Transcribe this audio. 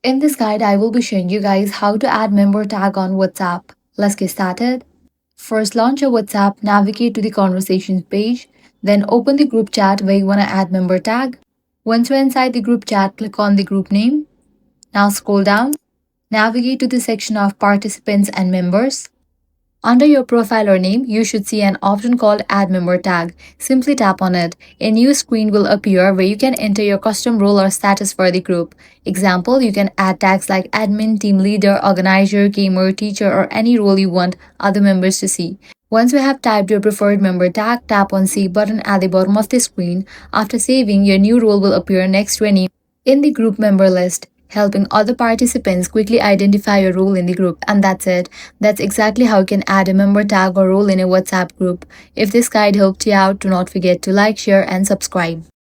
In this guide, I will be showing you guys how to add member tag on WhatsApp. Let's get started. First, launch your WhatsApp, navigate to the conversations page, then open the group chat where you want to add member tag. Once you're inside the group chat, click on the group name. Now scroll down, navigate to the section of participants and members. Under your profile or name, you should see an option called Add Member Tag. Simply tap on it. A new screen will appear where you can enter your custom role or status for the group. Example, you can add tags like admin, team leader, organizer, gamer, teacher, or any role you want other members to see. Once you have typed your preferred member tag, tap on Save button at the bottom of the screen. After saving, your new role will appear next to a name in the group member list, helping other participants quickly identify your role in the group. And that's it. That's exactly how you can add a member tag or role in a WhatsApp group. If this guide helped you out, do not forget to like, share, and subscribe.